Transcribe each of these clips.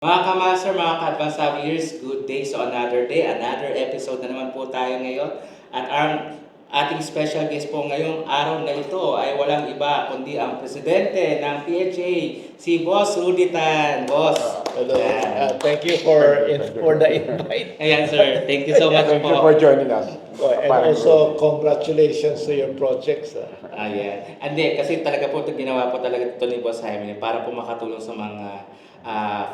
Mga kamaster, mga ka-advance saviors, good day. So another day, another episode na naman po tayo ngayon. At ang ating special guest po ngayong araw na ito ay walang iba kundi ang presidente ng PHA, si Boss Rudy Tan. Boss. Hello. Yan. Thank you for the invite. Ayan sir, thank you so much Thank you for po. joining us. And also, congratulations to your projects. Ayan. Hindi, kasi talaga po ito ginawa po talaga ito ni Boss Jaime para po makatulong sa mga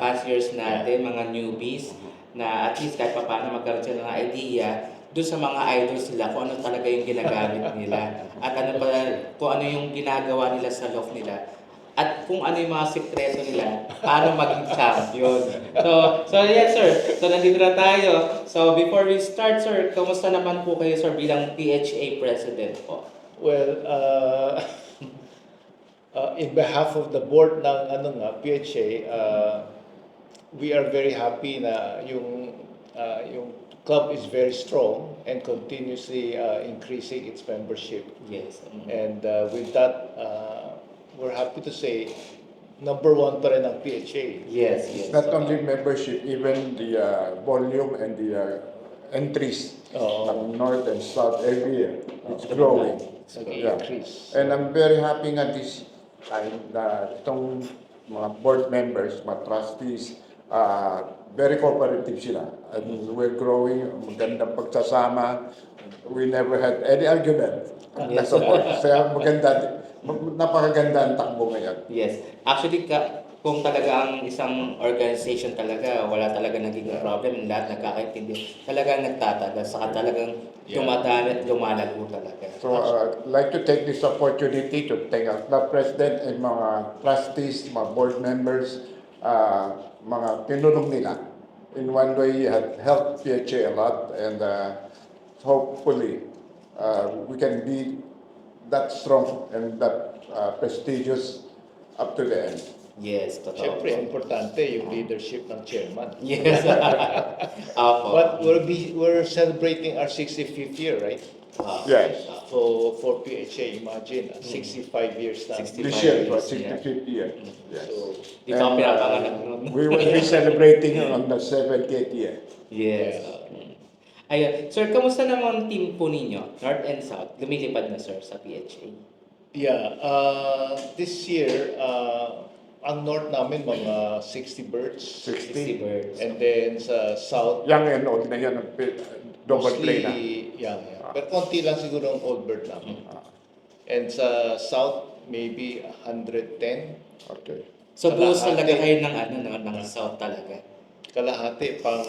fanciers natin, mga newbies, na at least kahit pa paano magkaroon sila ng idea doon sa mga idols nila kung ano talaga yung ginagamit nila at ano pa, kung ano yung ginagawa nila sa loft nila at kung ano yung mga sekreto nila paano maging champion. So yes sir. So nandito na tayo. So before we start sir, kamusta naman po kayo sir bilang PHA president po? Well, in behalf of the board ng PHA, we are very happy na yung club is very strong and continuously increasing its membership. Yes. And with that, we're happy to say number one pa rin ang PHA. Yes. Not only membership, even the volume and the entries from North and South every year. It's growing. Increase. And I'm very happy nga this time na itong mga board members, mga trustees, very cooperative sila. And we're growing, magandang pagsasama. We never had any argument. Yes. Nasa board. Kaya napakaganda ang takbo ngayon. Yes. Actually, kung talaga ang isang organization talaga, wala talaga naging problem, lahat nagkakaintindi, talagang nagtatagal, saka talagang dumadami at lumalago talaga. So I'd like to take this opportunity to thank our club president and mga trustees, mga board members, mga tinulong nila. In one way, had helped PHA a lot, and hopefully we can be that strong and that prestigious up to the end. Yes, totoo. Siyempre, importante yung leadership ng chairman. Yes. Opo. But we're celebrating our 65th year, right? Yes. So for PHA, imagine 65 years na. 65 This year, years, 65th year. Yes. So, Di pa ako pinapanganak nun. We will be celebrating on the 70th year. Yes. Ayun. Sir, kamusta naman team po ninyo? North and South. Lumilipad na sir sa PHA. yeah, this year, ang north namin mga 60 birds. 60 birds. And then sa south, Young and old na yan, double play na. yeah. Pero konti lang siguro ang old bird namin. And sa south, maybe 110. Okay. So buhos Kalahati. talaga kayo ng South talaga. Kalahati pang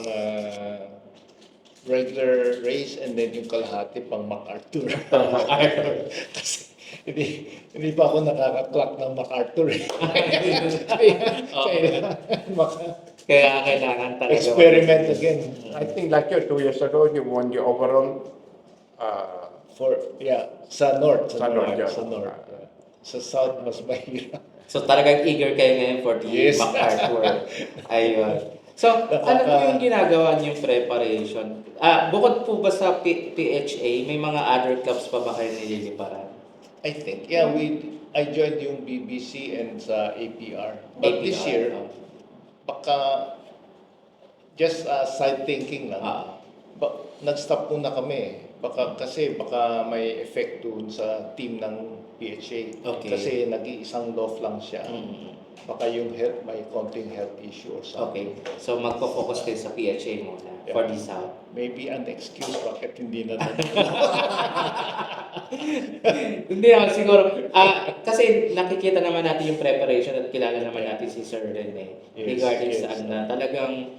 regular race and then yung kalahati pang MacArthur. Kasi hindi pa ako nakaka-clock ng MacArthur. Kaya kailangan talaga. Experiment again. I think like you, 2 years ago, you won the overall. Sa north. Sa north, yeah. Sa north. Sa south, mas mahirap. So talagang eager kayo ngayon for the Yes. MacArthur. Ayun. So, ano po yung ginagawa niyong preparation? Bukod po ba sa PHA, may mga other clubs pa ba kayo nililiparan? I think, I joined yung BBC and sa APR. But this APR, year, oh. baka just side thinking lang. Nag-stop muna kami. Baka may effect doon sa team ng PHA. Okay. Kasi nag-iisang loft lang siya. Baka yung health, may konting health issue or something. Okay. So, magpo-focus kayo sa PHA muna for the South. Maybe an excuse bakit hindi na Hindi naman siguro. Kasi nakikita naman natin yung preparation at kilala naman natin si Sir Rene regarding sa na talagang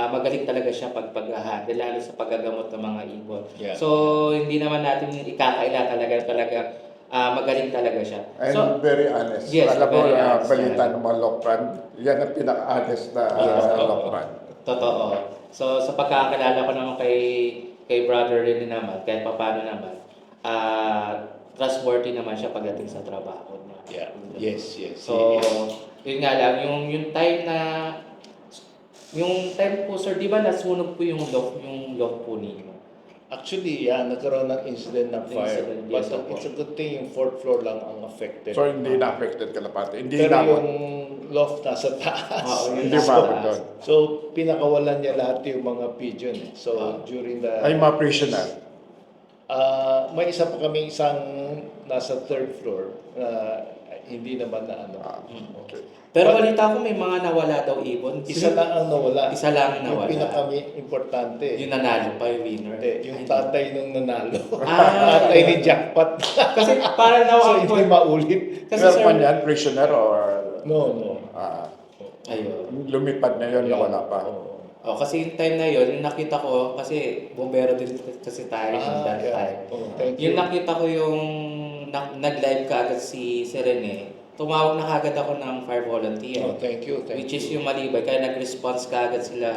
magaling talaga siya pag-handle lalo sa paggagamot ng mga ibon. Yeah. So hindi naman natin ikakaila talaga magaling talaga siya. And So very honest. Yes, Alam mo, very honest, balita yeah. ng mga Lokran, yan ang pinaka-honest na Lokran. totoo. So sa pagkakakilala ko naman kay brother Rene naman, kahit paano naman, trustworthy naman siya pagdating sa trabaho niya. Yeah. Yes. So, yun nga lang, yung time po sir, di ba nasunog po yung loft po ninyo? Actually, nagkaroon ng incident ng fire. Incident, But yes, opo. it's a good thing yung fourth floor lang ang affected. So, hindi na-affected kalapati. Hindi Pero na yung loft nasa taas. Oo, yun Hindi nasa umabot taas. doon. So, pinakawalan niya lahat yung mga pigeon. So, during the... Ay, mga prisoner. may isa pa kami isang nasa third floor na hindi naman na ano. Okay. Pero balita ko may mga nawala daw ibon. Isa lang ang nawala. Isa lang ang nawala. Yung pinaka-importante. Yung nanalo pa, yung winner. Hindi, yung tatay nung nanalo. Ah, tatay ni Jackpot. Kasi parang so, nawa hindi maulit. Kasi Pero sir, man yan, prisoner or No. ayun. lumipad na yun, wala pa. Oo. Oh, kasi yung time na yun, yung nakita ko, kasi bombero din kasi tayo yung that time. Oh, thank you. Yung nakita ko yung nag-live ka agad si Rene, tumawag na kagad ako ng fire volunteer. Oh, thank you. Which is yung Malibay, kaya nag-response kagad sila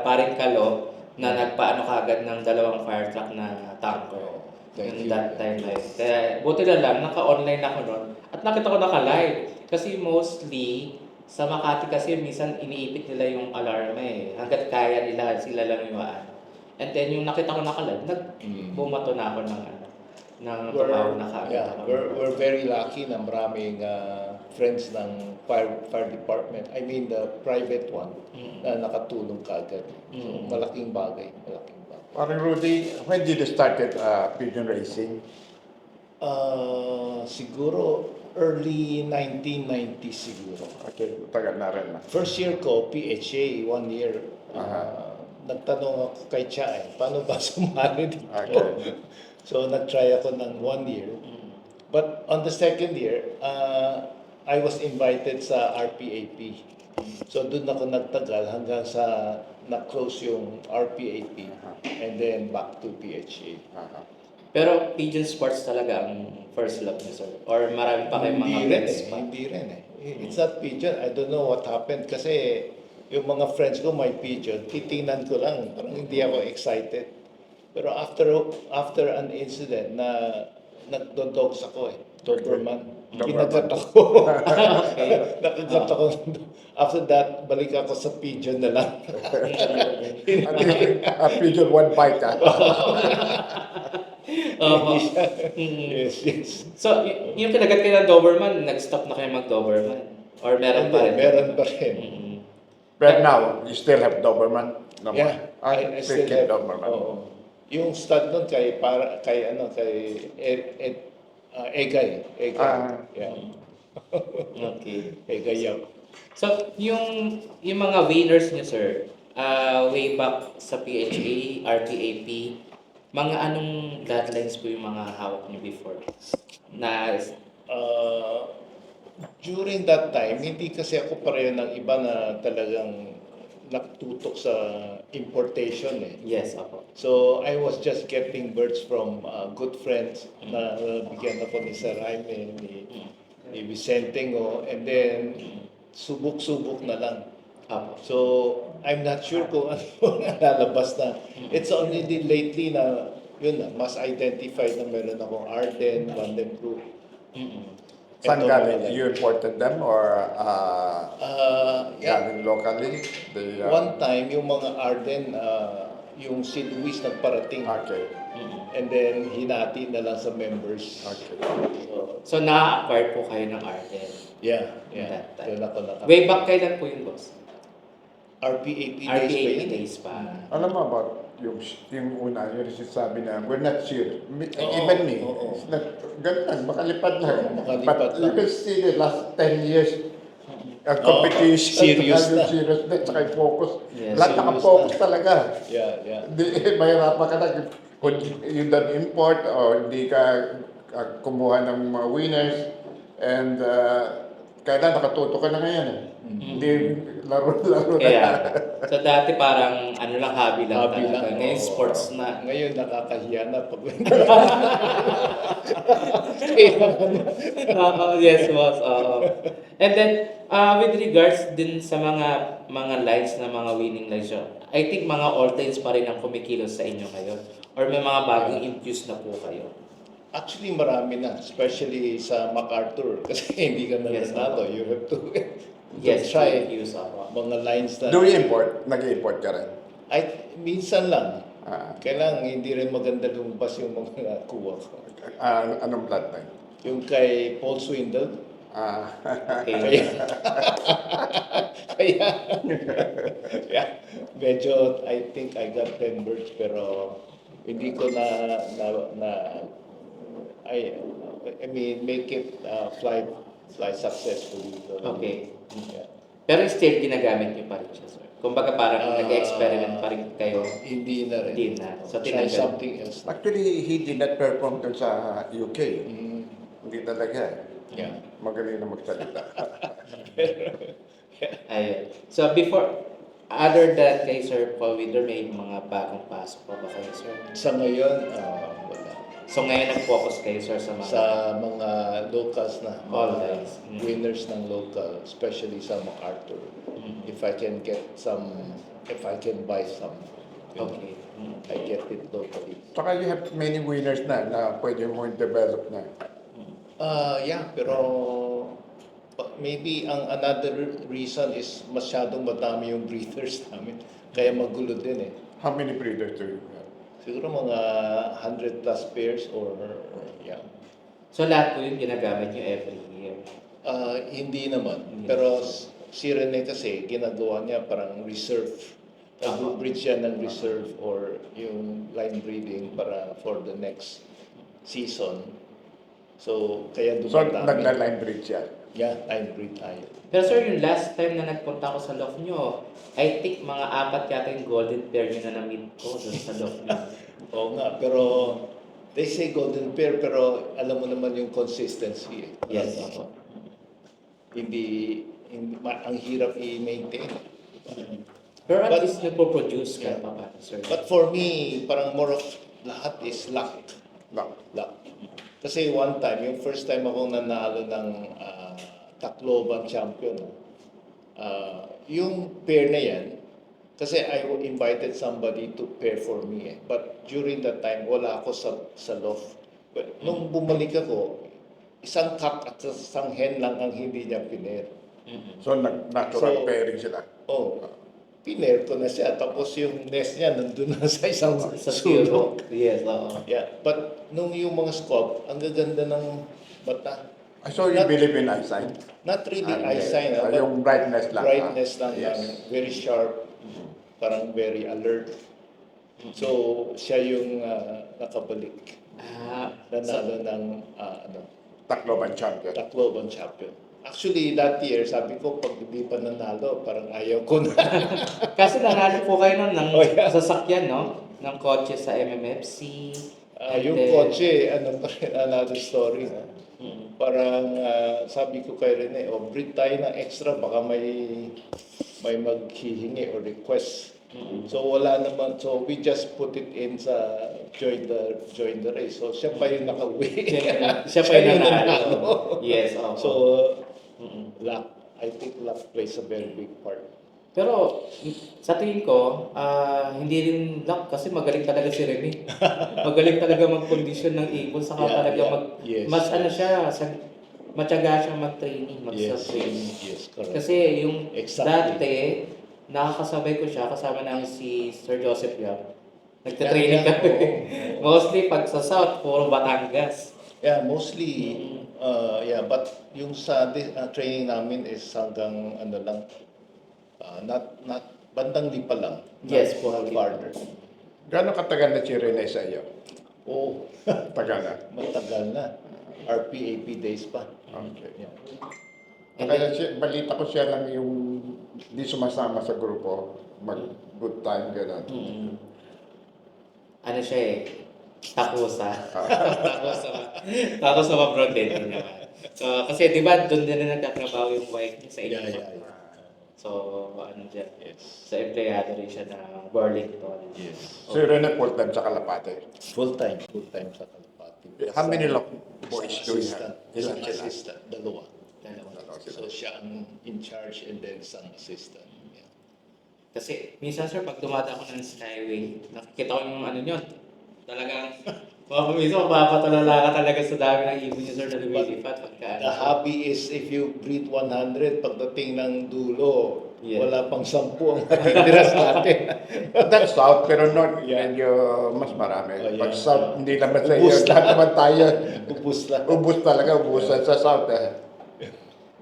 paring Kalo na nagpaano kagad ng 2 fire truck na tanker. Thank Yung you. that time na yun. Kaya buti na lang, naka-online ako noon. At nakita ko naka-live. Kasi mostly, sa Makati kasi minsan iniipit nila yung alarm eh. Hanggat kaya nila, sila lang yung ano. And then yung nakita ko naka-live, bumato na ako ng tumawag na kagad. Yeah, we're very lucky na maraming friends ng fire department. I mean the private one na nakatulong kagad. So, malaking bagay. Parang Rudy, when did you started pigeon racing? Siguro early 1990s siguro. Okay, tagal na rin. First year ko, PHA, 1 year. Aha. Nagtanong ako kay Cha, paano ba sumali dito? Okay. So, nag-try ako ng 1 year. But on the second year, I was invited sa RPAP. So, doon ako nagtagal hanggang sa na-close yung RPAP and then back to PHA. Aha. Pero pigeon sports talaga ang first love niyo, sir? Or marami pa kayong mga friends pa? Hindi rin eh. It's not pigeon. I don't know what happened kasi yung mga friends ko may pigeon. Titingnan ko lang. Parang hindi ako excited. Pero after an incident na nagdo-dogs ako eh. Doberman. Kinagat ako. Nakagat ako. After that, balik ako sa pigeon na lang. Pigeon one bite Oo. Yes. So, yung kinagat kayo ng Doberman, nag-stop na kayo mag-Doberman? Or meron pa rin? Meron pa rin. Mm. But now, you still have Doberman? No more? Yeah, I still Cricket have. Doberman. Oo. Yung stud nun kay Egay. Yeah. Okay. Egay Yap. So, yung mga winners niyo, sir, way back sa PHA, RTAP, mga anong guidelines po yung mga hawak niyo before? Na, During that time, hindi kasi ako pareho ng iba na talagang nakatutok sa importation eh. yes, ako. So, I was just getting birds from good friends na bigyan ako ni Sir Jaime, ni Vicente Ngo, and then subok-subok na lang. Apo. So, I'm not sure kung ano ang lalabas na. It's only lately na, yun na, mas identified na meron akong Arden, Vandenbroek. Saan Ito, galing? wala. You imported them or Yeah. galing locally? One time, yung mga Arden, yung si Luis nagparating. Okay. And then, hinati na lang sa members. Okay. So, na-acquire po kayo ng Arden. Yeah. That time. Doon ako naka... Way back kailan po yun, boss? RPAP days pa RTAP yun. days pa. Alam mo about yung una, yung sabi na, we're not sure. Oo, Even me, oo. it's not, ganun lang, makalipad lang. Oo, makalipad But lang. you can see the last 10 years, ang competition, serious na. serious na, tsaka yung focus. Yes, Lahat serious naka-focus na. talaga. Yeah. Hindi, mahirapan ka na. Kung you don't import or hindi ka kumuha ng mga winners and kailan nakatuto ka na ngayon. Hindi laro-laro na. Kaya, so dati parang ano lang, hobby lang Hobby talaga. lang, Ngayon oo. sports na. Ngayon, nakakahiya na pag... Oo, yes, boss. Oo. And then, with regards din sa mga lines na mga winning lines yun, I think mga all-times pa rin ang kumikilos sa inyo kayo. Or may mga bagong infuse na po kayo. Actually, marami na. Especially sa MacArthur. Kasi hindi ka na Yes, nanalo. oo. You have to Yes, try infuse ako. mga lines na... Do you import? Nag-import ka rin? Ay, minsan lang. Ah, Kailangan hindi rin maganda lumabas yung mga kuha ko. anong bloodline? Yung kay Paul Swindle, Okay. Kaya, yeah, medyo, I think I got 10 birds, pero hindi ko na I mean, make it fly successfully. So, Okay. yeah. Pero still, ginagamit niyo pa rin siya, sir. Kumbaga parang Ah, nag-experiment pa rin kayo. Hindi na rin. Hindi na. So, Try tinanggal. something else. Actually, he did not perform dun sa UK. Mm, Hindi talaga. yeah. Magaling na magsalita. Ayun. So, other than kay Sir Paul Wither, may mga bagong pasok pa ba kayo, sir? Sa ngayon, wala. So, ngayon nag-focus kayo, sir, sa mga... Sa mga locals na, All mga right. Mm. winners ng local, especially sa MacArthur. Mm. If I can buy some, Okay. Mm. I get it locally. Saka you have many winners na pwede mo develop na. Yeah, pero maybe ang another reason is masyadong madami yung breeders namin. Kaya magulo din eh. How many breeders do you have? Siguro mga 100 plus pairs or yeah. So, lahat po yung ginagamit niyo every year. Hindi naman. Hindi. Pero si Rene kasi ginagawa niya parang reserve. Nag-breed siya ng reserve or yung line breeding para for the next season. So, kaya So, dumadami. nagla-line breed siya. Yeah, line breed tayo. Pero sir, yung last time na nagpunta ako sa loft nyo, I think mga 4 yata yung golden pair nyo na na-meet ko doon sa loft nyo. Oo nga, pero they say golden pair, pero alam mo naman yung consistency. Yes, Parang, ako. hindi ang hirap i-maintain. Pero at But- least nagpo-produce ka Yeah. pa pa, sir. But for me, parang more of lahat is luck. No. Luck. Kasi one time, yung first time akong nanalo ng Tacloban champion, yung pair na yan, kasi I invited somebody to pair for me eh. But during that time, wala ako sa loft. But nung bumalik ako, isang cock at isang hen lang ang hindi niya pinair. Mm-mm. So, natural So- pairing sila. Oh, pinair ko na siya. Tapos yung nest niya nandun na sa isang Sa sulok. sulok. Yes, oo. Yeah, but nung yung mga scope, ang gaganda ng mata. So, you Not- believe in eyesight? Not really Okay. eyesight, but Yung brightness lang. brightness lang, Yes. very sharp, parang very alert. So, siya yung nakabalik. Nanalo ng Tacloban champion. Tacloban champion. Actually, that year, sabi ko, pag hindi pa nanalo, parang ayaw ko na. Kasi nanalo po kayo nun ng Oh, yeah. sasakyan, no? Ng kotse sa MMFC. And Yung then- kotse, pa rin, another story. Mm. Parang sabi ko kay Rene, breed tayo ng extra, baka may maghihingi or request. So wala naman, so we just put it in sa join the race. So siya pa yung nakauwi. Siya pa yung nanalo. Yes, oo. So Mm-mm. luck, I think luck plays a very big part. Pero sa tingin ko, hindi rin luck kasi magaling talaga si Remy. Magaling talaga mag-condition ng ibon saka Yeah, talaga yeah. Yes, mas ano yes. siya, matyaga siya mag-training, mag-self-training. yes, correct. Kasi yung Exactly. dati, nakakasabay ko siya kasama ng si Sir Joseph Yap. Nagte-training Yeah, kami. oo. Mostly pag sa South, puro Batangas. Yeah, mostly, but yung sa training namin is hanggang ano lang, not bandang lipa lang. Yes, not po. farther. Gano'ng katagal na si Rene sa iyo? Oh, Tagal na. matagal na. RPAP days pa. Okay. Yeah. And Kaya then, balita ko siya lang yung di sumasama sa grupo, mag-good time, gano'n. ano siya eh, takusa. Takusa ma-broad din naman. So, kasi di ba doon din na nagtatrabaho yung wife niya sa inyo? Yeah. So, ano dyan, Yes. sa empleyado rin siya ng Burlington. Yes. Si Rene full-time sa Kalapate. Full-time sa Kalapati. How many boys do you Assistant. have? Ilan Isang sila? assistant, dalawa. Dalawa. So siya ang in charge and then isang assistant. Yeah. Kasi, minsan sir, pag dumadaan ako ng Skyway, nakikita ko yung ano nyo, talagang, minsan mapapatulala ka talaga sa dami ng ibon niyo sir na lumilipat. Pagka, The hobby is if you breed 100, pagdating ng dulo, Yeah. wala pang 10 ang natitira sa atin. That's south, pero north, Yeah. medyo mas marami. Oh, yeah. Pag south, hindi naman sa iyo, Ubus lahat naman tayo. Ubus lang. Ubus talaga, ubusan sa south eh.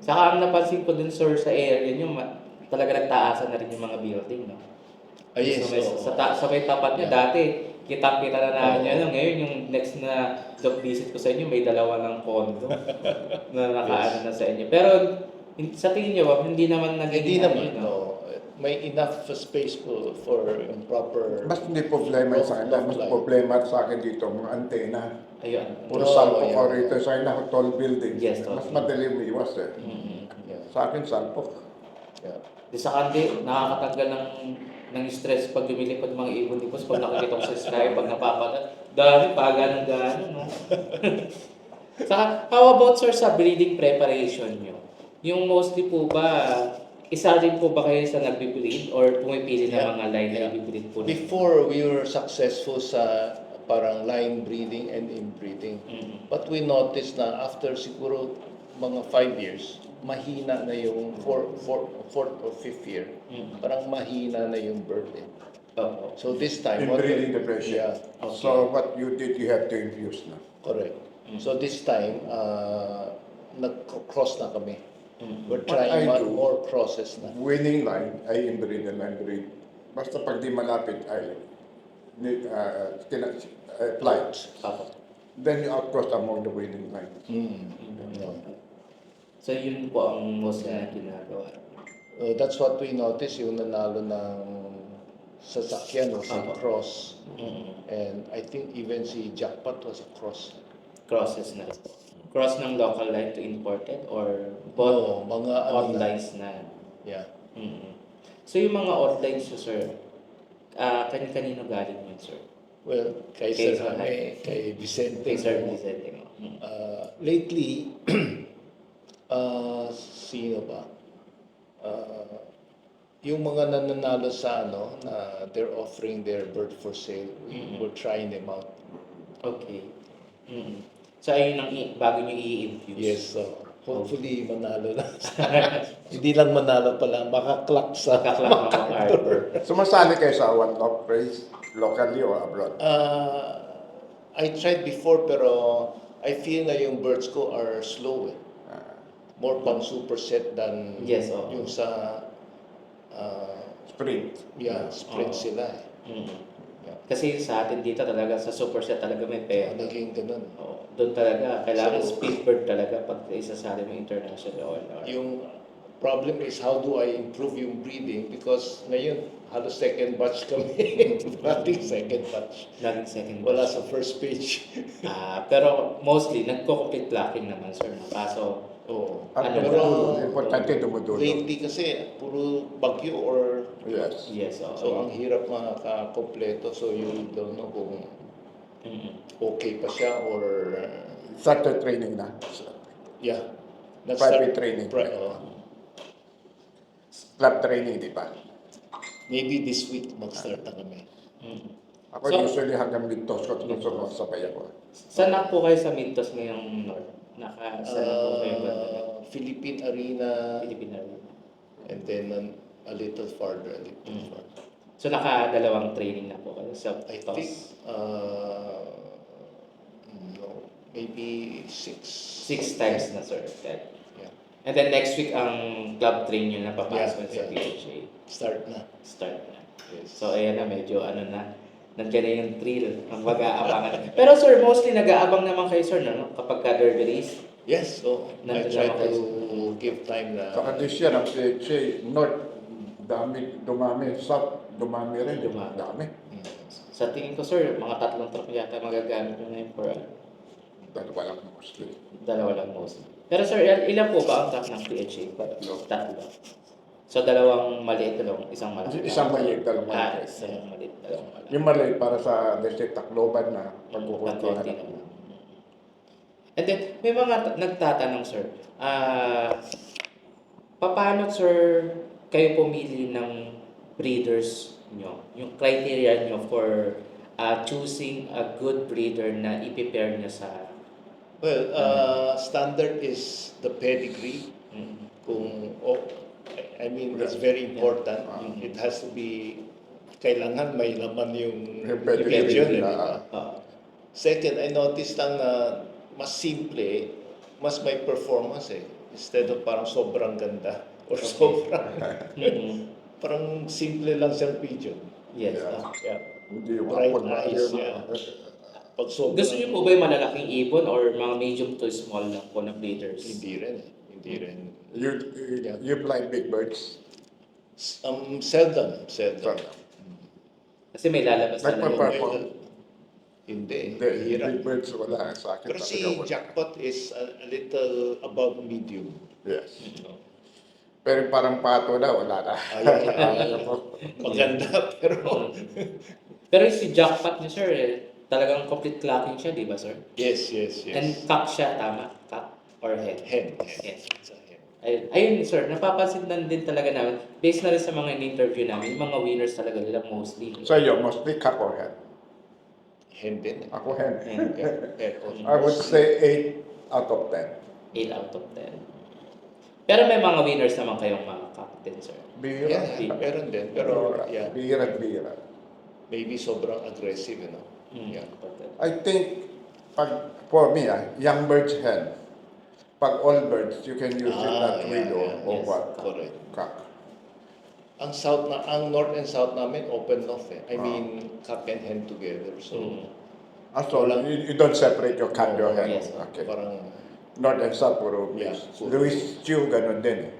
Saka ang napansin ko dun, sir, sa area nyo, talaga nagtaasan na rin yung mga building, no? Yes, So, may, oo. sa may tapat niya, Yeah. dati, kitang-kita na namin Oo. yun. Ano, ngayon, yung next na job visit ko sa inyo, may dalawa ng condo na nakaano Yes. na sa inyo. Pero, sa tingin niyo, hindi naman Hindi naging ano naman, yun, no. May enough space for yung proper Mas hindi problema sa akin. Mas line. problema sa akin dito, mga antena. Ayun. Puro Oo, salpok yeah. ko rito sa akin ako tall building. Yes, tall Mas building. madali umiwas eh. Mm-hmm. Yeah. Sa akin, salpok. Yeah. Di sa kandi, nakakatanggal ng stress pag lumilipad mga ibon ni Boss. Pag nakikita ko sa sky, pag napapagat, dami, paga ng gano'n, no? Saka, how about, sir, sa breeding preparation nyo? Yung mostly po ba, isa rin po ba kayo sa nagbe-breed or pumipili ng Yeah. mga line na Yeah. i-breed po? Before, we were successful sa parang line breeding and inbreeding. Mm-hmm. But we noticed na after siguro mga 5 years, mahina na yung fourth or fifth year. Mm-hmm. Parang mahina na yung bird eh. Oo. So this time, Inbreeding depression. Yeah, Okay. So what you did, you have to infuse na. correct. Mm. So this time, nag-cross na kami. Mm-hmm. We're What I trying do- more crosses na. Winning line, ay inbreed and unbreed. Basta pag di malapit, ay flight. Opo. Then you outcross among the winning line. No. So, yun po ang mostly na ginagawa. That's what we noticed, yung nanalo ng sasakyan was a Apo. cross. Mm-hmm. And I think even si Jackpot was a cross. Crosses na rin po. Cross ng local line to imported or both No, mga ano odd na. lines na? Yeah. Mm-hmm. So, yung mga odd lines nyo, sir, kanino galing yun, sir? Well, kay Kay Sir Sir Jaime, kay Vicente. Kay Sir Vicente. Mm-hmm. Lately, sino ba? Yung mga nananalo sa ano, na they're offering their bird for sale, we're trying them out. Okay. Mm-hmm. So, ayun ang bago nyo i-infuse? Yes, so hopefully manalo na. Hindi lang manalo pala, makaklak sa Kaklak ng arbor. Sumasali kayo sa one top race, locally or abroad? I tried before pero I feel na yung birds ko are slow eh. More pang superset than Yes, oo. yung sa Sprint. sprint Oo. sila eh. Mm-hmm. Yeah. Kasi sa atin dito talaga, sa superset talaga may pera. Naging ganun. Oo. Doon talaga, kailangan So- speedbird talaga pag isasali mo international or Yung problem is how do I improve yung breeding because ngayon halos second batch kami. Parating second batch. laging second Wala batch. sa first page. Pero mostly, nagko-complete locking naman, sir. No? Kaso, Oo. At Ano dumudulo. ba? Importante dumudulo. Lately kasi puro bagyo or Yes. yes, oo. so ang hirap makakakompleto so you don't know kung Mm-mm. okay pa siya or Starter training na. yeah. Private training. Oo. Club training, di ba? Maybe this week mag-start na kami. Mm-mm. Ako So- usually hanggang mid-toss ko, sumasabay ako. Saan na po kayo sa Mintos ngayong North? Saan na po kayo banda? Philippine Arena Philippine Arena. and then a little farther, a little Mm. farther. So, nakadalawang training na po kayo sa I TOS? think no, maybe six. 6 times na, sir. Okay. Yeah. And then next week, ang club train nyo na papasok Yeah, sa yeah. PHA. Start na. Start na. Yes. So, ayan na, medyo ano na, nandiyan na yung thrill, ang mag-aabangan. Pero sir, mostly nag-aabang naman kayo, sir, no? Kapag ka-derby race. Yes, so I Nandun try naman to give time na. Saka this year, ang PHA, North, dumami. South, dumami rin. Dumami. Dami. Sa tingin ko, sir, mga 3 truck yata magagamit nyo na yun for Dalawa lang mostly. 2 lang mostly. Pero sir, ilan po ba ang truck ng PHA? 3. So, 2 maliit, isang malaki. Isang maliit, dalawang malaki. Isang maliit, 2 malaki. Yung maliit para sa, let's say, Tacloban na pagkukuntuhan. Konti naman. And then, may mga nagtatanong, sir, paano, sir, kayo pumili ng breeders nyo? Yung criteria nyo for choosing a good breeder na i-prepare nyo sa... Well, standard is the pedigree. Mm, Kung, I mean, it's very important. It has to be, kailangan may laman yung Yung pedigree region, nila, di ba? Second, I noticed lang na mas simple, mas may performance eh. Instead of parang sobrang ganda or sobrang Mm-mm. parang simple lang siyang pigeon. Yes. Yeah. Yeah. Hindi yung Bright hapon na eyes, yun. yeah. Pag sobrang Gusto niyo po ba yung malalaking ibon or mga medium to small lang po na breeders? hindi rin eh. Hindi rin. You fly big birds. Seldom. Kasi may lalabas talaga. Nagpa-perform. Hindi. Hindi, Hira. big birds wala sa akin. Pero si talaga wala. jackpot is a little above medium. Yes. Pero parang pato na, wala na. Maganda pero Pero si jackpot niyo, sir, talagang complete clocking siya, di ba, sir? yes. And cock siya, tama? Cock or head? Hen. Yes. It's a hen. Ayun, sir, napapansin na din talaga namin, based na rin sa mga in-interview namin, yung mga winners talaga nila mostly. So you mostly cock or hen? Hen din. Ako hen. And I would say 8 out of 10. 8 out of 10. Pero may mga winners naman kayong mga cock din, sir. Bihira. Yeah, meron din. Pero yeah, Bihira. maybe sobrang aggressive, Yeah. I think, for me, young birds hen. Pag all birds, you can use it that widow or Yes, what? correct. Cock. Ang north and south namin open loft eh. I mean, cock and hen together. So, So you don't separate your cock your hen. Yes. Okay. parang North and South, puro Yeah, mix. puro. Luis Chiu, ganun din eh.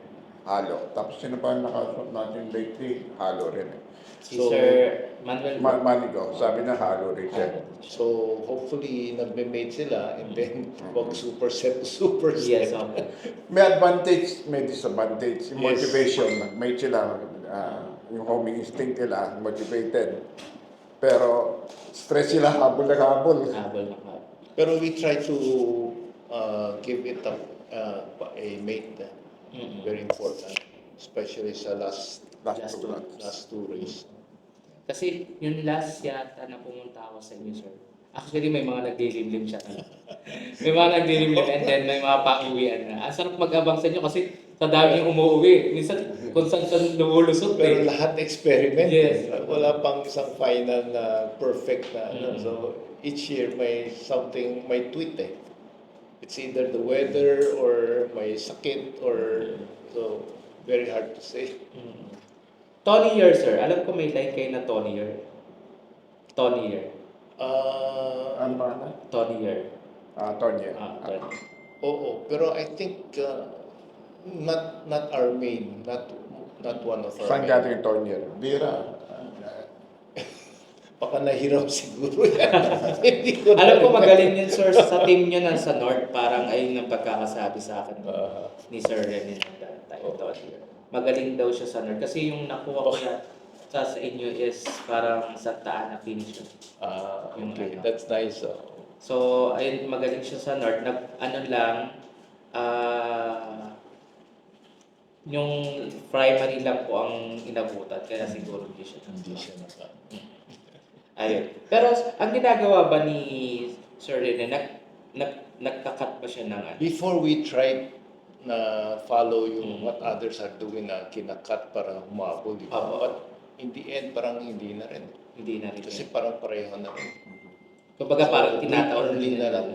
Halo. Tapos sino pa ang nakasuot natin lately? Halo rin eh. Si So, Sir Manuel. Manigo, sabi na halo rin siya. so hopefully nagme-mate sila and then wag super set. Yes, okay. May advantage, may disadvantage. Yung Yes. motivation, nag-mate sila, yung homing instinct nila, motivated. Pero stress sila, habol na habol. Habol na habol. Pero we try to give it a mate. Mm-mm. Very important. Especially sa last Last two months. two race. Kasi yung last yata na pumunta ako sa inyo, sir. Actually, may mga naglilimlim siya. May mga naglilimlim and then may mga pauwian na. Ang sarap mag-abang sa inyo kasi sa dami yung umuwi. Minsan, kung saan lumulusot Pero eh. lahat experiment. Yes. Wala pang isang final na perfect na. Mm. So each year may something, may tweet eh. It's either the weather or may sakit or so very hard to say. Mm. Tony Year, sir. Alam ko may like kayo na Tony Year. Tony Year. Ano ba na? Tony Year. Tonya. Tony. Oo, pero I think not our main, not one of our Saan main. galing Tonya? Bira. Baka nahiram siguro yan. Hindi ko Alam ko na- magaling yun, sir, sa team nyo na sa North. Parang ayun ang pagkakasabi sa akin ni Sir René ng that time. Tony Year. Magaling daw siya sa North. Kasi yung nakuha ko sa inyo is parang sa Taan na finish yun. Yung Okay, ano. that's nice. So, ayun, magaling siya sa North. Ano lang, yung primary lang po ang inabutan. Kaya siguro hindi siya. Hindi siya naka. Ayun. Pero ang ginagawa ba ni Sir Rene, nagkakat ba siya ng ano? Before we tried na follow yung what others are doing na kinakat para humabol, di ba? Oo. But in the end, parang hindi na rin. Hindi na rin. Kasi parang pareho na rin. Kumbaga parang So, tinataon early na lang.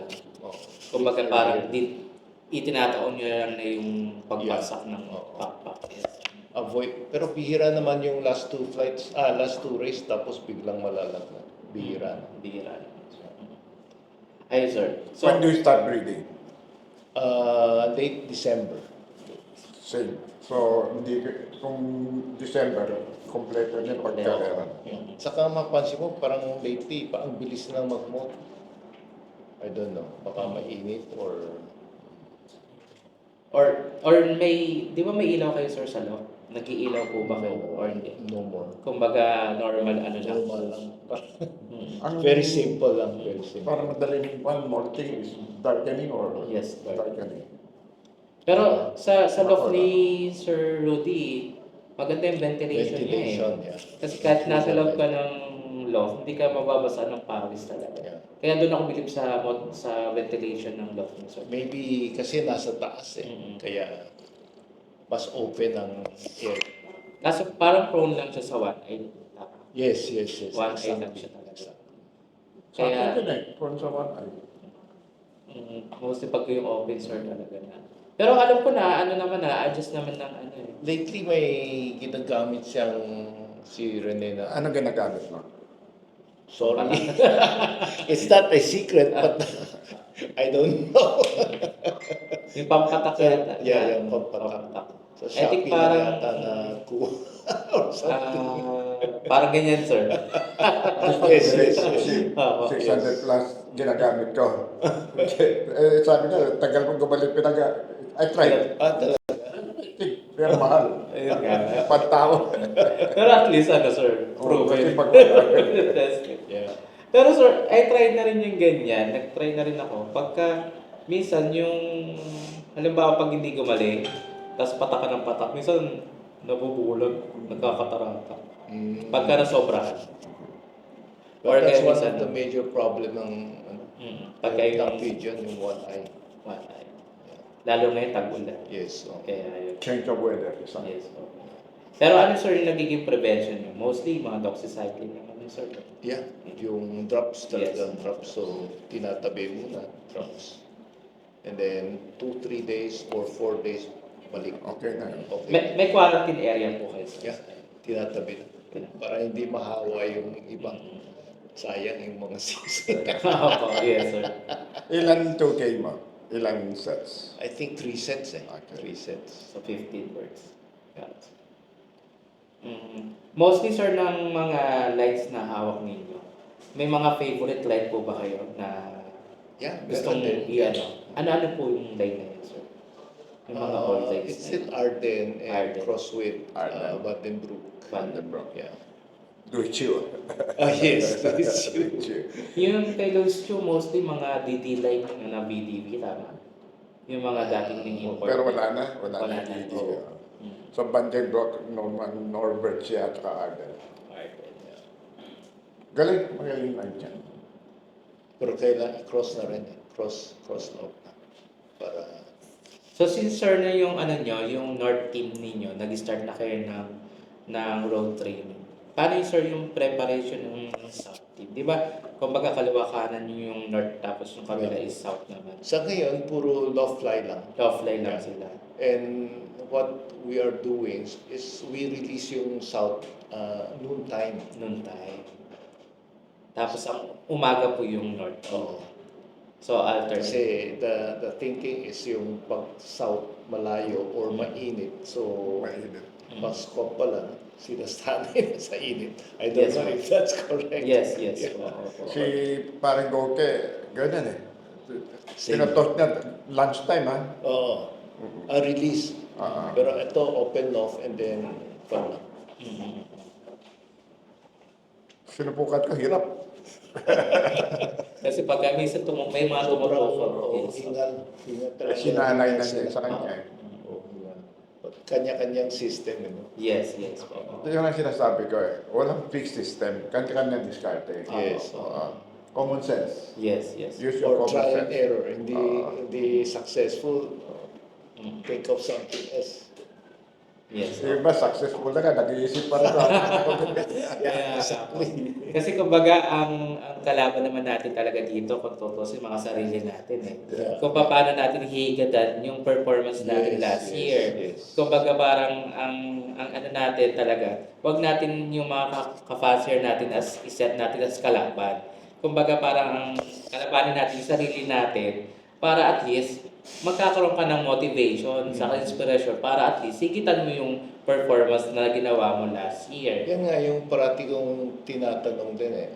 Oh. Kumbaga parang itinataon nyo lang na yung pagbagsak ng Oo. backpack. Yes. Avoid. Pero bihira naman yung last two race, tapos biglang malalag na. Bihira na. Bihira. Ayun, sir. So, When do you start breeding? Late December. Same. So, hindi, kung December, kompleto niya pagkarera. Saka mapansin mo, parang lately, ang bilis na mag-mold. I don't know, baka mainit or may, di ba may ilaw kayo, sir, sa loob? Nag-iilaw po ba kayo or hindi? no more. Kumbaga, normal ano lang. Normal lang. Ang- Very simple lang, very simple. Parang madaling one more thing is darkening or Yes, darkening. Pero sa loob ni Sir Rudy, maganda yung ventilation niya Ventilation, eh. yeah. Kasi kahit nasa loob ka ng loft, hindi ka mababasa ng pawis talaga. Yeah. Kaya doon ako bilib sa ventilation ng loft ni Sir. Maybe kasi nasa taas eh. Mm-mm. Kaya mas open ang air. Kaso parang prone lang siya sa one eye. Yes. One eye Exactly. lang siya talaga. Sa akin Kaya, din eh, kung sa one eye. mostly pag yung open sir talaga na. Pero alam ko na, ano naman na, adjust naman ng ano eh. Lately, may ginagamit siyang si Rene na, Ano ginagamit mo? sorry, it's not a secret, but I don't know. Yung pampatak yata. Yeah, yung pampatak. So, I think Shopee na parang, yata na kuha or something. parang ganyan, sir. Yes, yes, yes. Oo. 600 plus ginagamit ko. Sabi niya, tagal mo gumalit I tried. Ah, talaga. Pero mahal. Ayun nga. Pantao. Pero at least, ano, sir, Oo, kasi proven. pag- Tested. Yeah. Pero sir, I tried na rin yung ganyan. Nag-try na rin ako. Pagka, minsan yung, halimbawa pag hindi gumaling, tapos patak ka ng patak, minsan nabubulag, nagkakatarata. Pagka nasobrahan. Or But that's kaya one minsan, of the major problem ng pagka yung pigeon, yung one eye. one eye. Lalo ngayon tag-ulan. Yes. So. Kaya yun. Change of weather. Isang. Yes. Okay. Pero ano sir yung nagiging prevention nyo? Mostly mga doxycycline naman yun sir. Yeah, yung drops talaga, Yes. drops. So, tinatabi muna, drops. And then, 2-3 days or 4 days, balik. Okay na yun. Okay. May quarantine area po kayo sir. Yeah, tinatabi na. Para hindi mahawa yung iba. Sayang yung mga season. Opo, yes sir. Ilan 2K mo? Ilang sets? I think 3 sets eh. Okay. 3 sets. So 15 birds. Got it. Mostly sir ng mga lights na hawak ninyo, may mga favorite light po ba kayo na Yeah, gustong meron din. i-ano? Ano po yung light na yun sir? Yung mga old lights It's na still Arden and Arden. cross with Arden. Vandenbroek. Vandenbroek. Yeah. Duichu. Oh yes, it's you. Yung kay Lowe's Chew, mostly mga DD light na BDV, tama? Yung mga dating ning import. Pero wala na. Wala Wala na. na. DD. Oo. So, Vandenbroek, Norman, Norbert siya at saka Arden. Arden. Galing. Magaling lang dyan. Pero kailan i-cross na rin. Cross out na. Para So since sir na yung ano nyo, yung North team ninyo, nag-start na kayo ng road training. Paano yung sir yung preparation ng South team? Di ba, kumbaga kaliwa kanan nyo yung North tapos yung kabila is South naman. sa ngayon, puro low fly lang. Offline lang Yeah. sila. And what we are doing is we release yung South noon time. Noon time. Tapos ang umaga po yung North. Oo. So alternate. Kasi the thinking is yung pag South malayo or mainit. So, Mainit. Pasko pala, sila sanay na sa init. I don't Yes, know ma'am. if that's correct. Yes. Yeah. Oo. Si parang Goke, ganyan eh. Same. Pinatok niya lunchtime ha. Oo. A release. Ah. Pero ito, open off and then fun lang. Sinubukan ko, hirap. Kasi pag minsan may mga Sobrang tumutulong. hingal. Hingal talaga. Sinanay na niya sa kanya eh. Oo, hingal. Kanya-kanyang system. Yes. Ito yung ang sinasabi ko eh. Walang fixed system. Kanya-kanya diskarte. Yes. Common sense. Yes. Use your Or common trial and sense. error. Hindi successful. Think of something else. Yes. Yung iba, successful na ka, nag-iisip pa rin ako. Yeah, kasi kumbaga ang kalaban naman natin talaga dito kung tutusin mga sarili natin eh. Yeah. Kung paano natin hihigadan yung performance natin Yes, last yes, year. yes. Kumbaga parang ang ano natin talaga, wag natin yung mga ka-fancier natin as iset natin as kalaban. Kumbaga parang ang kalabanin natin yung sarili natin para at least magkakaroon ka ng motivation sa inspiration para at least sigitan mo yung performance na ginawa mo last year. Yan nga yung parati kong tinatanong din eh.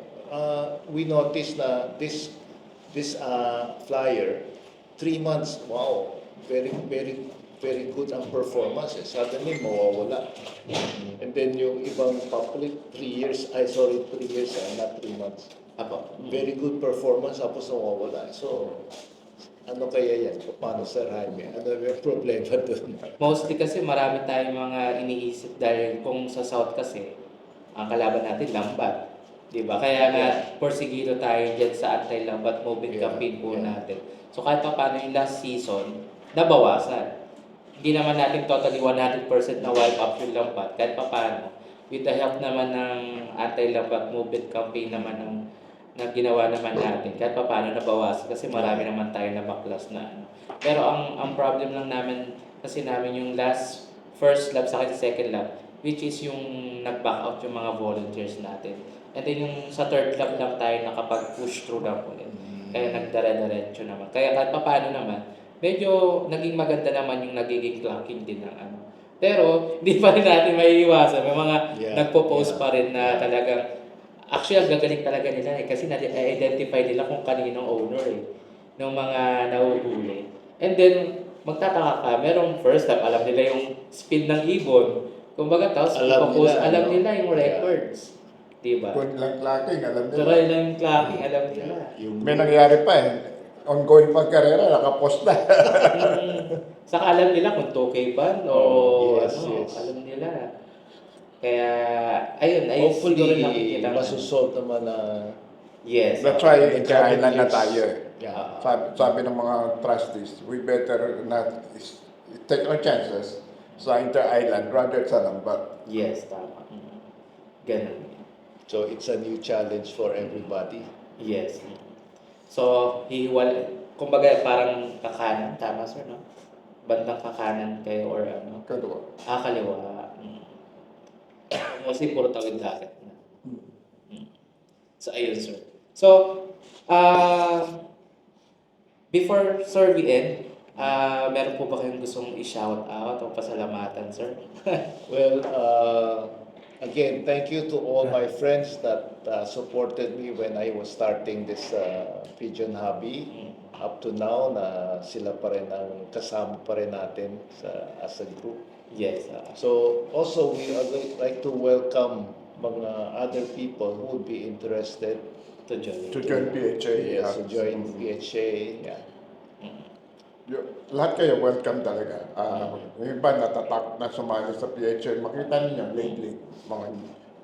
We noticed na this flyer, 3 months, wow, very good ang performance. Eh. Suddenly, mawawala. And then yung ibang public, 3 years, not 3 months. Apo. Very good performance, tapos nawawala. So, ano kaya yan? Paano Sir Jaime? Ano yung problema doon? Mostly kasi marami tayong mga iniisip dahil kung sa South kasi, ang kalaban natin lambat. Diba? Kaya nga, porsigido tayo dyan sa anti-lambat moving Yeah, campaign po yeah. natin. So kahit pa paano yung last season, nabawasan. Hindi naman natin totally 100% na wipe up yung lambat. Kahit pa paano, with the help naman ng anti-lambat movement campaign naman na ginawa naman natin kahit paano nabawasan kasi marami naman tayo na baklas na ano. Pero ang problem lang namin kasi namin yung first lap sa second lap, which is yung nag-back out yung mga volunteers natin. And then yung sa third lap lang tayo nakapag-push through lang ulit. Kaya nagdare-diretso naman. Kaya kahit paano naman, medyo naging maganda naman yung nagiging clocking din ng ano. Pero hindi pa rin natin maiiwasan. May mga nagpo-post pa rin na talagang actually, ang gagaling talaga nila kasi na-identify nila kung kaninong owner ng mga nahuhuli. And then, magtataka ka, merong first lap, alam nila yung speed ng ibon. Kumbaga, tapos ipapost, alam nila yung records. Diba? Kung lang clacking, alam nila. Saka ilang clocking, alam nila. May nangyari pa ongoing pagkarera, nakapost na. Saka alam nila kung 2K ba o yes. alam nila. Kaya, ayun, siguro Hopefully, nakikita naman. masusort naman na Yes. That's why the kailan na challenges. tayo. Yeah. Sabi ng mga trustees, we better not take our chances sa inter-island rather sa lambat. Yes, tama. Ganun. So it's a new challenge for everybody. Yes. So, kumbaga parang kakanan, tama sir, no? Bandang kakanan kayo or ano? Kaliwa. Kaliwa. Kasi puro tawid dagat na. So, ayun sir. So, before sir we end, meron po ba kayong gustong i-shout out o pasalamatan sir? Well, again, thank you to all my friends that supported me when I was starting this pigeon hobby. Up to now, na sila pa rin ang kasama pa rin natin as a group. Yes. So also, we would like to welcome mga other people who would be interested To join. To join PHA. yes, to join PHA. Yeah. Lahat kayo welcome talaga. Yung iba natatakot na sumali sa PHA. Makita niyo lately, mga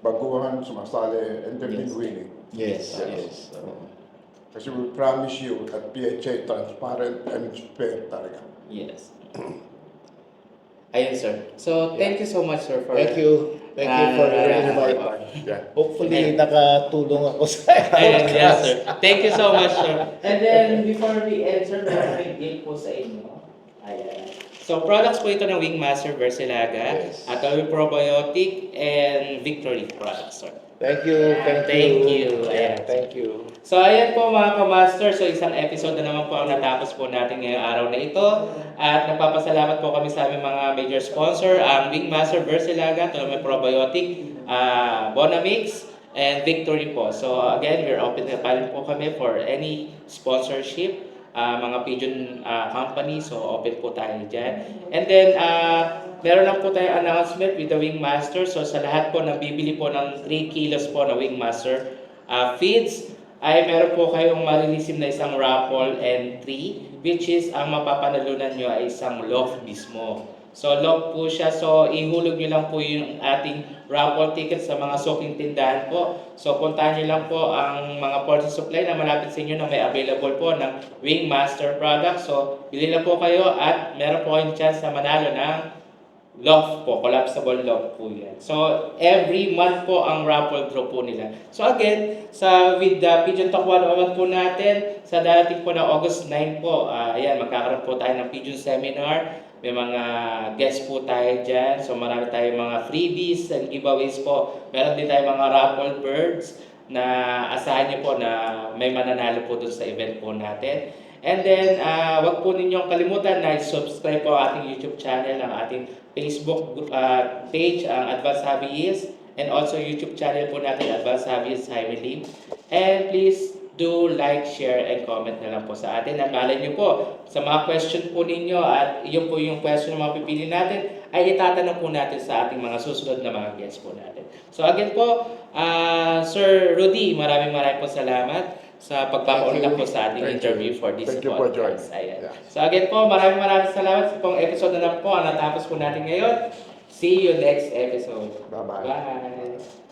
baguhan sumasali and they've been willing. Yes. Kasi we promise you that PHA transparent and fair talaga. Yes. Ayun sir. So, thank you so much sir for... Thank you for your invite. Yeah. Hopefully, nakatulong ako sa Ayun, yes sir. Thank you so much sir. And then, before we end sir, may gift po sa inyo. Ayan. So, products po ito ng Wingmaster Versilaga, Yes. Atoll Probiotic, and Victory products sir. Thank you. Thank you. Yeah, Ayan. thank you. So ayan po mga ka-master, so isang episode na naman po ang natapos po natin ngayong araw na ito. At nagpapasalamat po kami sa aming mga major sponsor, ang Wingmaster Versilaga, Atoll Probiotic, Bonamix, and Victory po. So again, we're open na pa rin po kami for any sponsorship, mga pigeon company, so open po tayo dyan. And then, meron lang po tayong announcement with the Wingmaster. So sa lahat po na bibili po ng 3 kilos po na Wingmaster feeds, ay meron po kayong marilisim na isang raffle entry, which is ang mapapanalunan nyo ay isang loaf mismo. So loaf po siya, so ihulog nyo lang po yung ating raffle ticket sa mga suking tindahan po. So puntahan nyo lang po ang mga portion supply na malapit sa inyo na may available po ng Wingmaster product. So bili lang po kayo at meron po kayong chance na manalo ng loaf po, collapsible loaf po yan. So, every month po ang raffle draw po nila. So again, with the Pigeon Talk 101 po natin, sa darating po na August 9 po, ayan, magkakaroon po tayo ng Pigeon Seminar. May mga guests po tayo dyan. So marami tayong mga freebies and giveaways po. Meron din tayong mga raffle birds na asahan nyo po na may mananalo po dun sa event po natin. And then, wag po ninyong kalimutan na subscribe po ang ating YouTube channel, ang ating Facebook page, ang Advanced Hobbyist, and also YouTube channel po natin, Advanced Hobbyist Jaime Lim. And please do like, share, and comment na lang po sa atin. At malay nyo po, sa mga question po ninyo, at yun po yung question na mapipili natin, ay itatanong po natin sa ating mga susunod na mga guests po natin. So again po, Sir Rudy, maraming po salamat sa pagpapaunlak po sa ating interview for this podcast. Ayan. So again po, maraming salamat sa pong episode na lang po ang natapos po natin ngayon. See you next episode. Bye-bye. Bye.